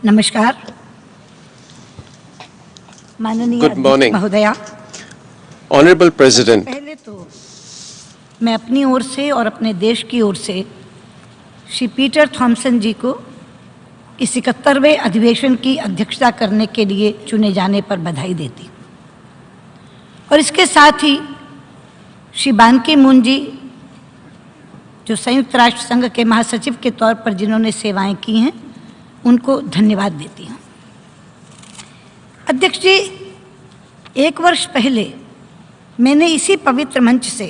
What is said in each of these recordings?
नमस्कार माननीय Good morning. महोदया। Honorable President, पहले तो मैं अपनी ओर से और अपने देश की ओर से श्री पीटर थॉम्सन जी को इस 71वें अधिवेशन की अध्यक्षता करने के लिए चुने जाने पर बधाई देती हूँ और इसके साथ ही श्री बान की मून जी जो संयुक्त राष्ट्र संघ के महासचिव के तौर पर जिन्होंने सेवाएं की हैं उनको धन्यवाद देती हूँ। अध्यक्ष जी, 1 वर्ष पहले मैंने इसी पवित्र मंच से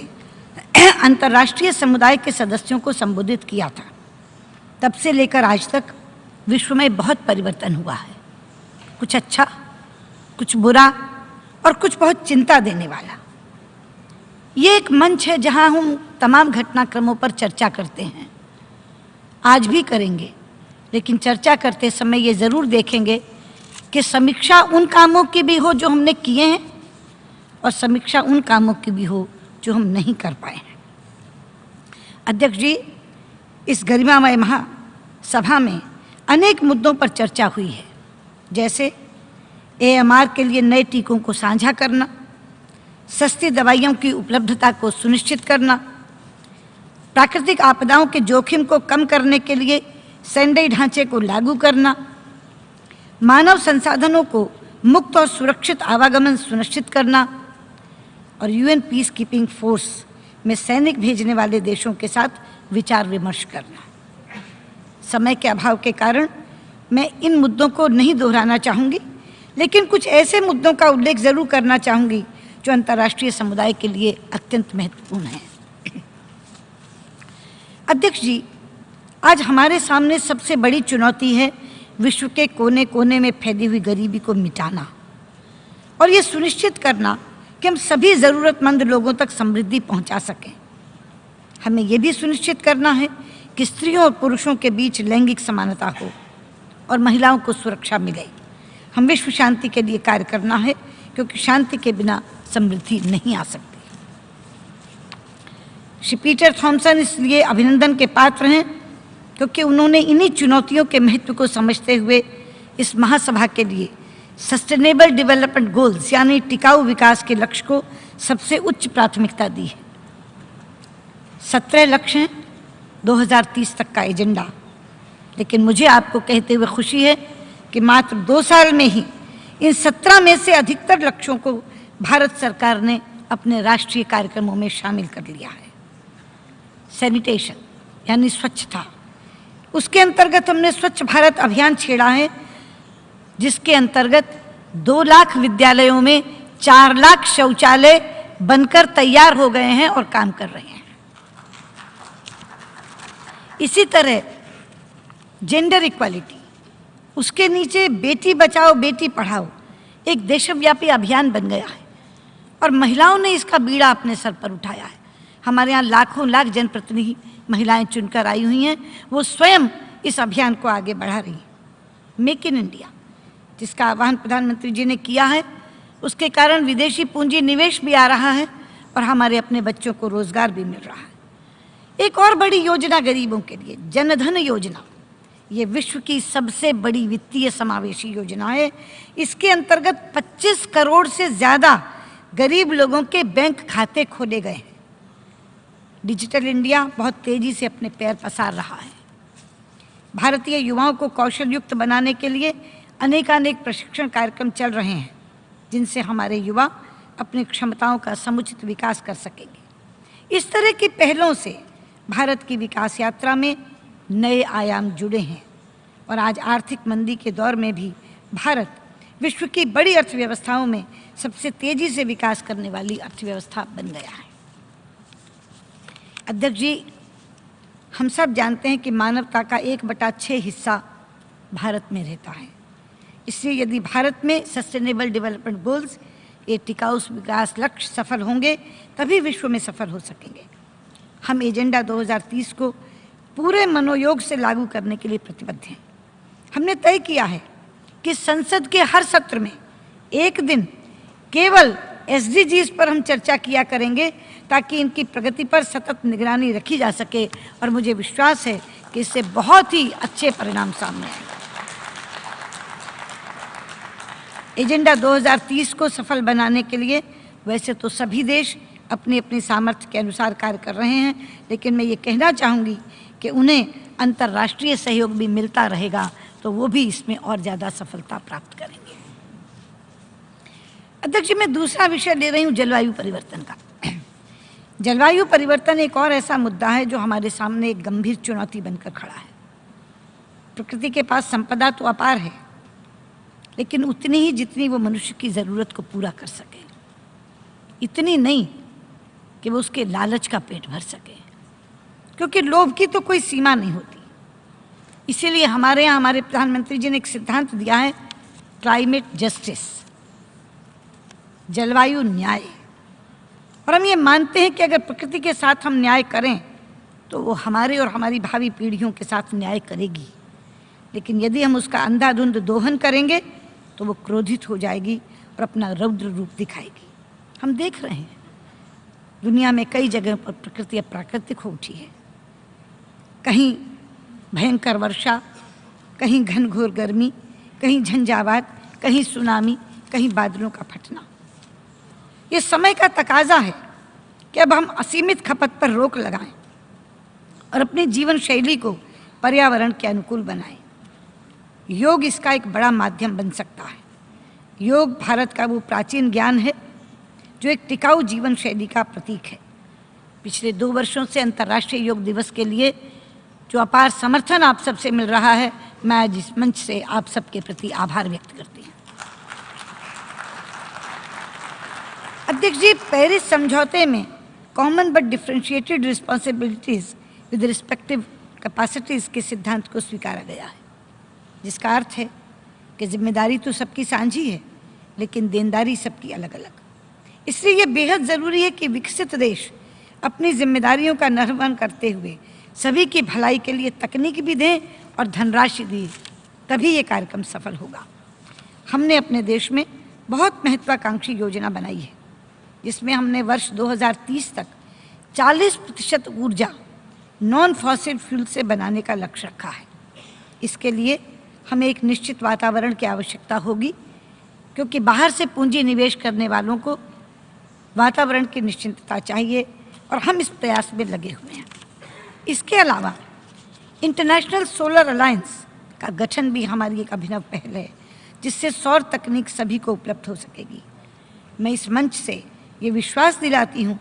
अंतर्राष्ट्रीय समुदाय के सदस्यों को संबोधित किया था। तब से लेकर आज तक विश्व में बहुत परिवर्तन हुआ है, कुछ अच्छा, कुछ बुरा और कुछ बहुत चिंता देने वाला। ये एक मंच है जहां हम तमाम घटनाक्रमों पर चर्चा करते हैं, आज भी करेंगे, लेकिन चर्चा करते समय ये ज़रूर देखेंगे कि समीक्षा उन कामों की भी हो जो हमने किए हैं और समीक्षा उन कामों की भी हो जो हम नहीं कर पाए हैं। अध्यक्ष जी, इस गरिमामय महासभा में अनेक मुद्दों पर चर्चा हुई है, जैसे AMR के लिए नए टीकों को साझा करना, सस्ती दवाइयों की उपलब्धता को सुनिश्चित करना, प्राकृतिक आपदाओं के जोखिम को कम करने के लिए सैन्य ढांचे को लागू करना, मानव संसाधनों को मुक्त और सुरक्षित आवागमन सुनिश्चित करना और UN पीस कीपिंग फोर्स में सैनिक भेजने वाले देशों के साथ विचार विमर्श करना। समय के अभाव के कारण मैं इन मुद्दों को नहीं दोहराना चाहूँगी, लेकिन कुछ ऐसे मुद्दों का उल्लेख ज़रूर करना चाहूँगी जो अंतर्राष्ट्रीय समुदाय के लिए अत्यंत महत्वपूर्ण हैं। अध्यक्ष जी, आज हमारे सामने सबसे बड़ी चुनौती है विश्व के कोने कोने में फैली हुई गरीबी को मिटाना और ये सुनिश्चित करना कि हम सभी ज़रूरतमंद लोगों तक समृद्धि पहुंचा सकें। हमें ये भी सुनिश्चित करना है कि स्त्रियों और पुरुषों के बीच लैंगिक समानता हो और महिलाओं को सुरक्षा मिले। हम विश्व शांति के लिए कार्य करना है, क्योंकि शांति के बिना समृद्धि नहीं आ सकती। श्री पीटर थॉम्सन इसलिए अभिनंदन के पात्र हैं क्योंकि उन्होंने इन्हीं चुनौतियों के महत्व को समझते हुए इस महासभा के लिए सस्टेनेबल डेवलपमेंट गोल्स यानी टिकाऊ विकास के लक्ष्य को सबसे उच्च प्राथमिकता दी है। 17 लक्ष्य हैं 2030 तक का एजेंडा, लेकिन मुझे आपको कहते हुए खुशी है कि मात्र 2 साल में ही इन 17 में से अधिकतर लक्ष्यों को भारत सरकार ने अपने राष्ट्रीय कार्यक्रमों में शामिल कर लिया है। सैनिटेशन यानी स्वच्छता, उसके अंतर्गत हमने स्वच्छ भारत अभियान छेड़ा है, जिसके अंतर्गत 2 लाख विद्यालयों में 4 लाख शौचालय बनकर तैयार हो गए हैं और काम कर रहे हैं। इसी तरह जेंडर इक्वालिटी, उसके नीचे बेटी बचाओ बेटी पढ़ाओ एक देशव्यापी अभियान बन गया है और महिलाओं ने इसका बीड़ा अपने सर पर उठाया है। हमारे यहाँ लाखों लाख जनप्रतिनिधि महिलाएं चुनकर आई हुई हैं, वो स्वयं इस अभियान को आगे बढ़ा रही हैं। मेक इन इंडिया, जिसका आह्वान प्रधानमंत्री जी ने किया है, उसके कारण विदेशी पूंजी निवेश भी आ रहा है और हमारे अपने बच्चों को रोजगार भी मिल रहा है। एक और बड़ी योजना गरीबों के लिए, जनधन योजना, ये विश्व की सबसे बड़ी वित्तीय समावेशी योजना है। इसके अंतर्गत 25 करोड़ से ज़्यादा गरीब लोगों के बैंक खाते खोले गए हैं। डिजिटल इंडिया बहुत तेज़ी से अपने पैर पसार रहा है। भारतीय युवाओं को कौशल युक्त बनाने के लिए अनेकानेक प्रशिक्षण कार्यक्रम चल रहे हैं, जिनसे हमारे युवा अपनी क्षमताओं का समुचित विकास कर सकेंगे। इस तरह की पहलों से भारत की विकास यात्रा में नए आयाम जुड़े हैं और आज आर्थिक मंदी के दौर में भी भारत विश्व की बड़ी अर्थव्यवस्थाओं में सबसे तेज़ी से विकास करने वाली अर्थव्यवस्था बन गया है। अध्यक्ष जी, हम सब जानते हैं कि मानवता का 1/6 हिस्सा भारत में रहता है। इसलिए यदि भारत में सस्टेनेबल डेवलपमेंट गोल्स, ये टिकाऊ विकास लक्ष्य सफल होंगे, तभी विश्व में सफल हो सकेंगे। हम एजेंडा 2030 को पूरे मनोयोग से लागू करने के लिए प्रतिबद्ध हैं। हमने तय किया है कि संसद के हर सत्र में एक दिन केवल SDGs पर हम चर्चा किया करेंगे, ताकि इनकी प्रगति पर सतत निगरानी रखी जा सके और मुझे विश्वास है कि इससे बहुत ही अच्छे परिणाम सामने आएंगे। एजेंडा 2030 को सफल बनाने के लिए वैसे तो सभी देश अपनी अपनी सामर्थ्य के अनुसार कार्य कर रहे हैं, लेकिन मैं ये कहना चाहूँगी कि उन्हें अंतर्राष्ट्रीय सहयोग भी मिलता रहेगा तो वो भी इसमें और ज़्यादा सफलता प्राप्त करेंगे। अध्यक्ष जी, मैं दूसरा विषय ले रही हूँ जलवायु परिवर्तन का। जलवायु परिवर्तन एक और ऐसा मुद्दा है जो हमारे सामने एक गंभीर चुनौती बनकर खड़ा है। प्रकृति के पास संपदा तो अपार है, लेकिन उतनी ही जितनी वो मनुष्य की ज़रूरत को पूरा कर सके, इतनी नहीं कि वो उसके लालच का पेट भर सके, क्योंकि लोभ की तो कोई सीमा नहीं होती। इसीलिए हमारे यहाँ हमारे प्रधानमंत्री जी ने एक सिद्धांत दिया है, क्लाइमेट जस्टिस, जलवायु न्याय। और हम ये मानते हैं कि अगर प्रकृति के साथ हम न्याय करें तो वो हमारे और हमारी भावी पीढ़ियों के साथ न्याय करेगी, लेकिन यदि हम उसका अंधाधुंध दोहन करेंगे तो वो क्रोधित हो जाएगी और अपना रौद्र रूप दिखाएगी। हम देख रहे हैं दुनिया में कई जगह पर प्रकृति अप्राकृतिक हो उठी है, कहीं भयंकर वर्षा, कहीं घनघोर गर्मी, कहीं झंझावात, कहीं सुनामी, कहीं बादलों का फटना। ये समय का तकाजा है कि अब हम असीमित खपत पर रोक लगाएं और अपनी जीवन शैली को पर्यावरण के अनुकूल बनाएं। योग इसका एक बड़ा माध्यम बन सकता है। योग भारत का वो प्राचीन ज्ञान है जो एक टिकाऊ जीवन शैली का प्रतीक है। पिछले 2 वर्षों से अंतर्राष्ट्रीय योग दिवस के लिए जो अपार समर्थन आप सबसे मिल रहा है, मैं आज इस मंच से आप सबके प्रति आभार व्यक्त करती हूँ। अध्यक्ष जी, पेरिस समझौते में common but differentiated responsibilities with respective capacities के सिद्धांत को स्वीकारा गया है, जिसका अर्थ है कि जिम्मेदारी तो सबकी साझी है, लेकिन देनदारी सबकी अलग अलग। इसलिए ये बेहद ज़रूरी है कि विकसित देश अपनी जिम्मेदारियों का निर्वहन करते हुए सभी की भलाई के लिए तकनीक भी दें और धनराशि दें, तभी ये कार्यक्रम सफल होगा। हमने अपने देश में बहुत महत्वाकांक्षी योजना बनाई है, जिसमें हमने वर्ष 2030 तक 40% ऊर्जा नॉन फॉसिल फ्यूल से बनाने का लक्ष्य रखा है। इसके लिए हमें एक निश्चित वातावरण की आवश्यकता होगी, क्योंकि बाहर से पूंजी निवेश करने वालों को वातावरण की निश्चिंतता चाहिए और हम इस प्रयास में लगे हुए हैं। इसके अलावा इंटरनेशनल सोलर अलायंस का गठन भी हमारी एक अभिनव पहल है, जिससे सौर तकनीक सभी को उपलब्ध हो सकेगी। मैं इस मंच से ये विश्वास दिलाती हूँ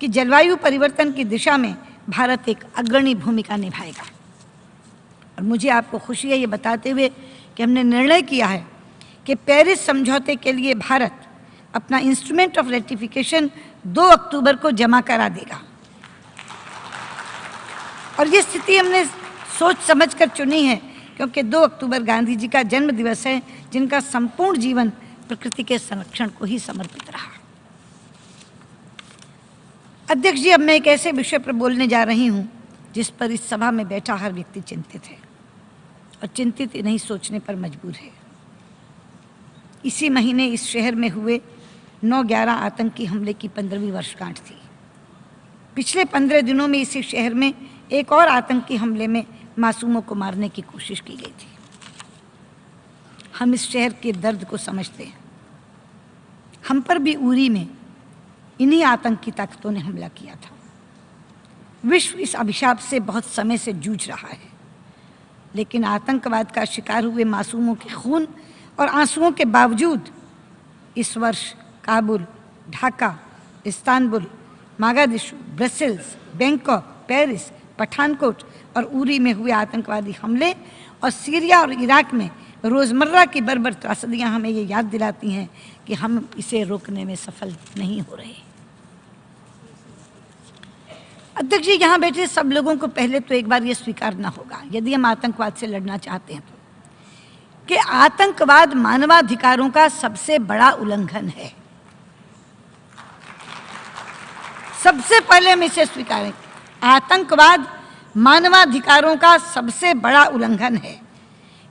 कि जलवायु परिवर्तन की दिशा में भारत एक अग्रणी भूमिका निभाएगा। और मुझे आपको खुशी है ये बताते हुए कि हमने निर्णय किया है कि पेरिस समझौते के लिए भारत अपना इंस्ट्रूमेंट ऑफ रेटिफिकेशन 2 अक्टूबर को जमा करा देगा। और ये स्थिति हमने सोच समझकर चुनी है, क्योंकि 2 अक्टूबर गांधी जी का जन्म दिवस है, जिनका संपूर्ण जीवन प्रकृति के संरक्षण को ही समर्पित रहा। अध्यक्ष जी, अब मैं एक ऐसे विषय पर बोलने जा रही हूँ जिस पर इस सभा में बैठा हर व्यक्ति चिंतित है, और चिंतित नहीं सोचने पर मजबूर है। इसी महीने इस शहर में हुए 9/11 आतंकी हमले की 15वीं वर्षगांठ थी। पिछले 15 दिनों में इसी शहर में एक और आतंकी हमले में मासूमों को मारने की कोशिश की गई थी। हम इस शहर के दर्द को समझते हैं। हम पर भी उरी में इन्हीं आतंकी ताकतों ने हमला किया था। विश्व इस अभिशाप से बहुत समय से जूझ रहा है, लेकिन आतंकवाद का शिकार हुए मासूमों के खून और आंसुओं के बावजूद इस वर्ष Kabul, Dhaka, Istanbul, Mogadishu, Brussels, Bangkok, Paris, Pathankot और उरी में हुए आतंकवादी हमले और सीरिया और इराक में रोज़मर्रा की बर्बर त्रासदियाँ हमें ये याद दिलाती हैं कि हम इसे रोकने में सफल नहीं हो रहे। अध्यक्ष जी, यहाँ बैठे सब लोगों को पहले तो एक बार ये स्वीकारना होगा, यदि हम आतंकवाद से लड़ना चाहते हैं, तो कि आतंकवाद मानवाधिकारों का सबसे बड़ा उल्लंघन है। सबसे पहले हम इसे स्वीकारें, आतंकवाद मानवाधिकारों का सबसे बड़ा उल्लंघन है,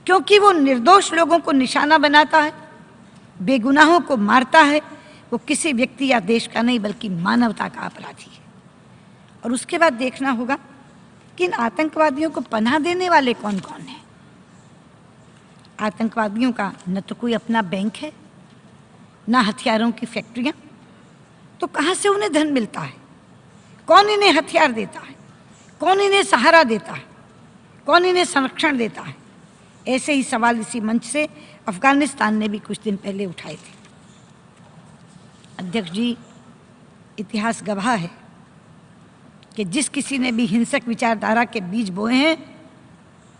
क्योंकि वो निर्दोष लोगों को निशाना बनाता है, बेगुनाहों को मारता है। वो किसी व्यक्ति या देश का नहीं, बल्कि मानवता का अपराधी है। और उसके बाद देखना होगा कि इन आतंकवादियों को पनाह देने वाले कौन कौन हैं। आतंकवादियों का न तो कोई अपना बैंक है, ना हथियारों की फैक्ट्रियां, तो कहाँ से उन्हें धन मिलता है? कौन इन्हें हथियार देता है? कौन इन्हें सहारा देता है? कौन इन्हें संरक्षण देता है? ऐसे ही सवाल इसी मंच से अफगानिस्तान ने भी कुछ दिन पहले उठाए थे। अध्यक्ष जी, इतिहास गवाह है कि जिस किसी ने भी हिंसक विचारधारा के बीज बोए हैं,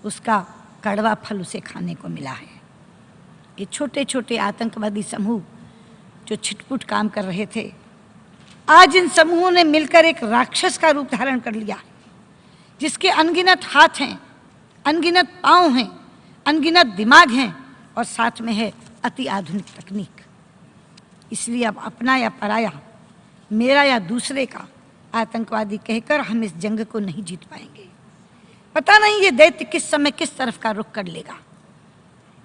उसका कड़वा फल उसे खाने को मिला है। ये छोटे छोटे आतंकवादी समूह जो छिटपुट काम कर रहे थे, आज इन समूहों ने मिलकर एक राक्षस का रूप धारण कर लिया है, जिसके अनगिनत हाथ हैं, अनगिनत पांव हैं, अनगिनत दिमाग हैं और साथ में है अति आधुनिक तकनीक। इसलिए अब अपना या पराया, मेरा या दूसरे का आतंकवादी कहकर हम इस जंग को नहीं जीत पाएंगे। पता नहीं ये दैत्य किस समय किस तरफ का रुख कर लेगा।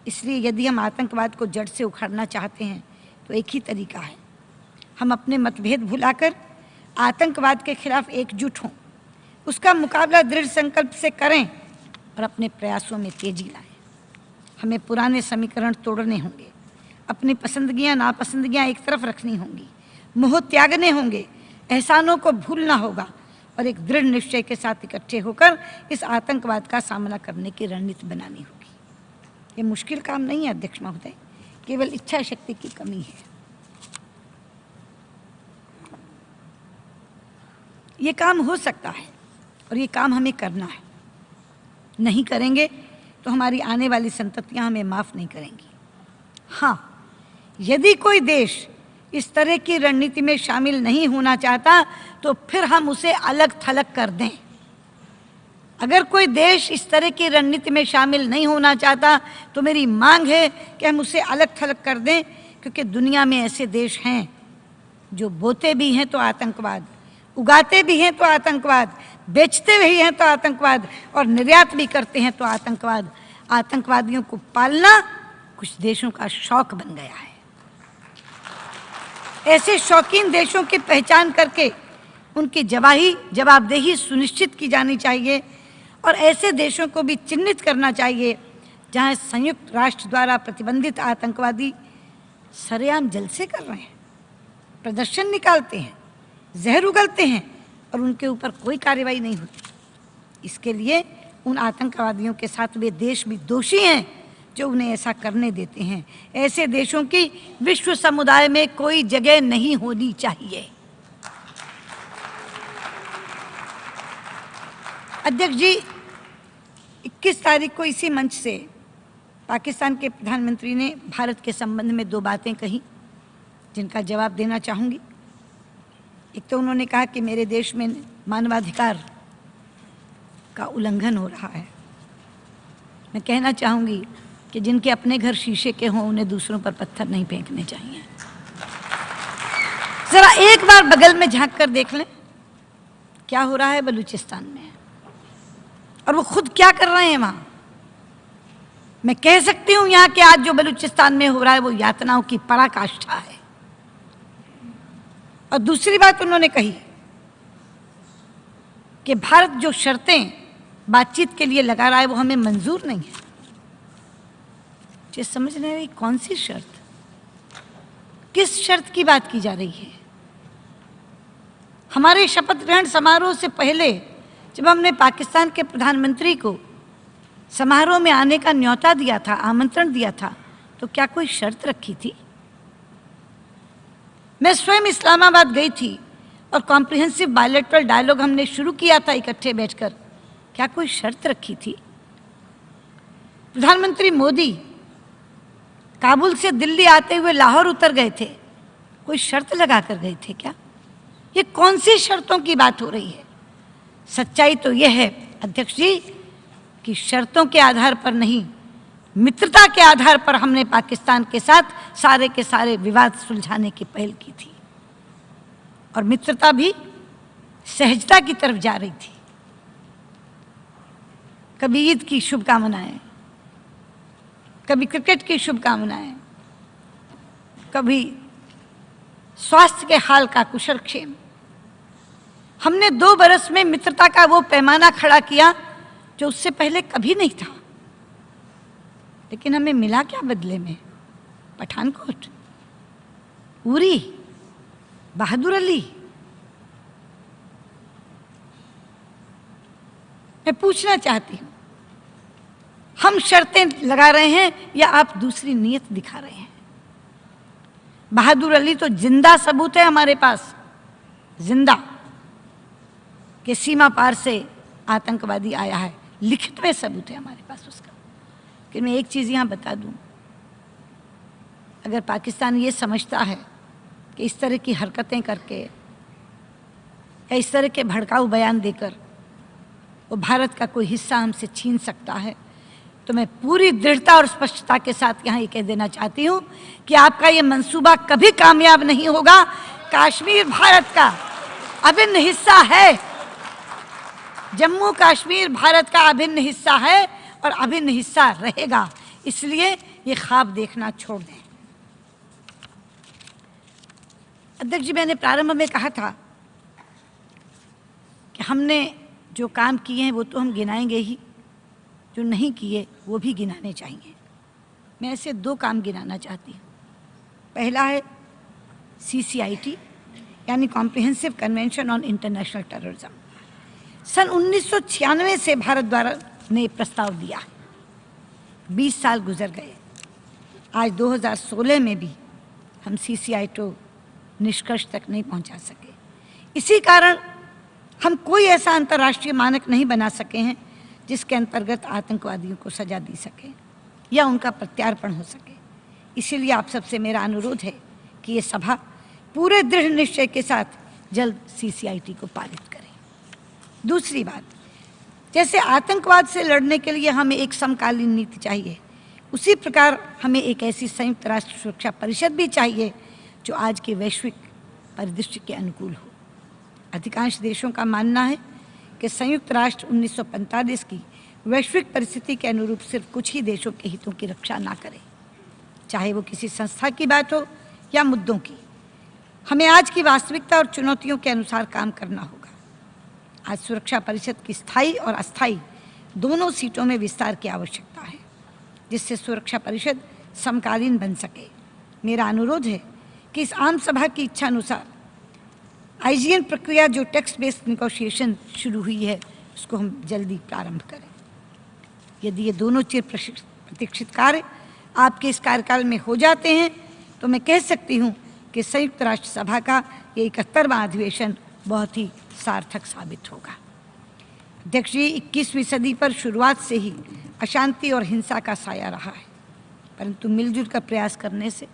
इसलिए यदि हम आतंकवाद को जड़ से उखाड़ना चाहते हैं तो एक ही तरीका है, हम अपने मतभेद भुलाकर आतंकवाद के खिलाफ एकजुट हों, उसका मुकाबला दृढ़ संकल्प से करें और अपने प्रयासों में तेजी लाएं। हमें पुराने समीकरण तोड़ने होंगे, अपनी पसंदगियां नापसंदगियां एक तरफ रखनी होंगी, मोह त्यागने होंगे, एहसानों को भूलना होगा और एक दृढ़ निश्चय के साथ इकट्ठे होकर इस आतंकवाद का सामना करने की रणनीति बनानी होगी। ये मुश्किल काम नहीं है अध्यक्ष महोदय, केवल इच्छा शक्ति की कमी है। ये काम हो सकता है और ये काम हमें करना है। नहीं करेंगे तो हमारी आने वाली संततियां हमें माफ नहीं करेंगी। हाँ, यदि कोई देश इस तरह की रणनीति में शामिल नहीं होना चाहता तो फिर हम उसे अलग थलग कर दें। अगर कोई देश इस तरह की रणनीति में शामिल नहीं होना चाहता तो मेरी मांग है कि हम उसे अलग थलग कर दें, क्योंकि दुनिया में ऐसे देश हैं जो बोते भी हैं तो आतंकवाद, उगाते भी हैं तो आतंकवाद, बेचते भी हैं तो आतंकवाद और निर्यात भी करते हैं तो आतंकवाद। आतंकवादियों को पालना कुछ देशों का शौक बन गया है। ऐसे शौकीन देशों की पहचान करके उनकी जवाबदेही सुनिश्चित की जानी चाहिए और ऐसे देशों को भी चिन्हित करना चाहिए जहां संयुक्त राष्ट्र द्वारा प्रतिबंधित आतंकवादी सरेआम जलसे कर रहे हैं, प्रदर्शन निकालते हैं, जहर उगलते हैं और उनके ऊपर कोई कार्रवाई नहीं होती। इसके लिए उन आतंकवादियों के साथ वे देश भी दोषी हैं जो उन्हें ऐसा करने देते हैं। ऐसे देशों की विश्व समुदाय में कोई जगह नहीं होनी चाहिए। अध्यक्ष जी, 21 तारीख को इसी मंच से पाकिस्तान के प्रधानमंत्री ने भारत के संबंध में 2 बातें कही जिनका जवाब देना चाहूँगी। एक तो उन्होंने कहा कि मेरे देश में मानवाधिकार का उल्लंघन हो रहा है। मैं कहना चाहूँगी कि जिनके अपने घर शीशे के हों उन्हें दूसरों पर पत्थर नहीं फेंकने चाहिए। जरा एक बार बगल में झांक कर देख लें क्या हो रहा है बलूचिस्तान में और वो खुद क्या कर रहे हैं वहां। मैं कह सकती हूं यहाँ के आज जो बलूचिस्तान में हो रहा है वो यातनाओं की पराकाष्ठा है। और दूसरी बात उन्होंने कही कि भारत जो शर्तें बातचीत के लिए लगा रहा है वो हमें मंजूर नहीं है। ये समझ नहीं रही कौन सी शर्त, किस शर्त की बात की जा रही है। हमारे शपथ ग्रहण समारोह से पहले जब हमने पाकिस्तान के प्रधानमंत्री को समारोह में आने का न्योता दिया था, आमंत्रण दिया था, तो क्या कोई शर्त रखी थी? मैं स्वयं इस्लामाबाद गई थी और कॉम्प्रिहेंसिव बायलैटरल डायलॉग हमने शुरू किया था इकट्ठे बैठकर। क्या कोई शर्त रखी थी? प्रधानमंत्री मोदी काबुल से दिल्ली आते हुए लाहौर उतर गए थे, कोई शर्त लगा कर गए थे क्या? ये कौन सी शर्तों की बात हो रही है? सच्चाई तो यह है अध्यक्ष जी कि शर्तों के आधार पर नहीं, मित्रता के आधार पर हमने पाकिस्तान के साथ सारे के सारे विवाद सुलझाने की पहल की थी और मित्रता भी सहजता की तरफ जा रही थी। कभी ईद की शुभकामनाएं, कभी क्रिकेट की शुभकामनाएं, कभी स्वास्थ्य के हाल का कुशलक्षेम। हमने 2 बरस में मित्रता का वो पैमाना खड़ा किया जो उससे पहले कभी नहीं था। लेकिन हमें मिला क्या बदले में? पठानकोट। उरी, बहादुर अली, मैं पूछना चाहती हूं, हम शर्तें लगा रहे हैं या आप दूसरी नीयत दिखा रहे हैं? बहादुर अली तो जिंदा सबूत है हमारे पास, जिंदा, कि सीमा पार से आतंकवादी आया है, लिखित में सबूत है हमारे पास उसका। कि मैं एक चीज़ यहाँ बता दूँ, अगर पाकिस्तान ये समझता है कि इस तरह की हरकतें करके या इस तरह के भड़काऊ बयान देकर वो भारत का कोई हिस्सा हमसे छीन सकता है, तो मैं पूरी दृढ़ता और स्पष्टता के साथ यहाँ ये कह देना चाहती हूँ कि आपका ये मंसूबा कभी कामयाब नहीं होगा। कश्मीर भारत का अभिन्न हिस्सा है, जम्मू कश्मीर भारत का अभिन्न हिस्सा है और अभिन्न हिस्सा रहेगा, इसलिए ये ख्वाब देखना छोड़ दें। अध्यक्ष जी, मैंने प्रारंभ में कहा था कि हमने जो काम किए हैं वो तो हम गिनाएंगे ही, जो नहीं किए वो भी गिनाने चाहिए। मैं ऐसे 2 काम गिनाना चाहती हूँ। पहला है CCIT यानी comprehensive convention on international terrorism. सन 1996 से भारत द्वारा ने प्रस्ताव दिया, 20 साल गुजर गए, आज 2016 में भी हम CCIT निष्कर्ष तक नहीं पहुंचा सके। इसी कारण हम कोई ऐसा अंतर्राष्ट्रीय मानक नहीं बना सके हैं जिसके अंतर्गत आतंकवादियों को सजा दी सके या उनका प्रत्यार्पण हो सके। इसीलिए आप सबसे मेरा अनुरोध है कि ये सभा पूरे दृढ़ निश्चय के साथ जल्द CCIT को पारित करें। दूसरी बात, जैसे आतंकवाद से लड़ने के लिए हमें एक समकालीन नीति चाहिए, उसी प्रकार हमें एक ऐसी संयुक्त राष्ट्र सुरक्षा परिषद भी चाहिए जो आज के वैश्विक परिदृश्य के अनुकूल हो। अधिकांश देशों का मानना है कि संयुक्त राष्ट्र 1945 की वैश्विक परिस्थिति के अनुरूप सिर्फ कुछ ही देशों के हितों की रक्षा ना करे, चाहे वो किसी संस्था की बात हो या मुद्दों की। हमें आज की वास्तविकता और चुनौतियों के अनुसार काम करना होगा। आज सुरक्षा परिषद की स्थायी और अस्थायी दोनों सीटों में विस्तार की आवश्यकता है, जिससे सुरक्षा परिषद समकालीन बन सके। मेरा अनुरोध है कि इस आम सभा की इच्छा अनुसार IGN प्रक्रिया जो टेक्स्ट बेस्ड निगोशिएशन शुरू हुई है उसको हम जल्दी प्रारंभ करें। यदि ये दोनों चिर प्रतीक्षित कार्य आपके इस कार्यकाल में हो जाते हैं तो मैं कह सकती हूँ कि संयुक्त राष्ट्र सभा का ये 71वां अधिवेशन बहुत ही सार्थक साबित होगा। अध्यक्ष जी, 21वीं सदी पर शुरुआत से ही अशांति और हिंसा का साया रहा है, परंतु मिलजुल कर प्रयास करने से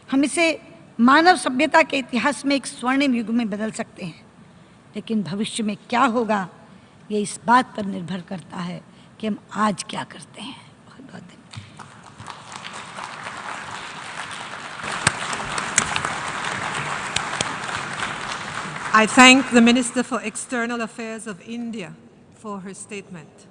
हम इसे मानव सभ्यता के इतिहास में एक स्वर्णिम युग में बदल सकते हैं। लेकिन भविष्य में क्या होगा ये इस बात पर निर्भर करता है कि हम आज क्या करते हैं। बहुत बहुत धन्यवाद। I thank the Minister for External Affairs of India for her statement.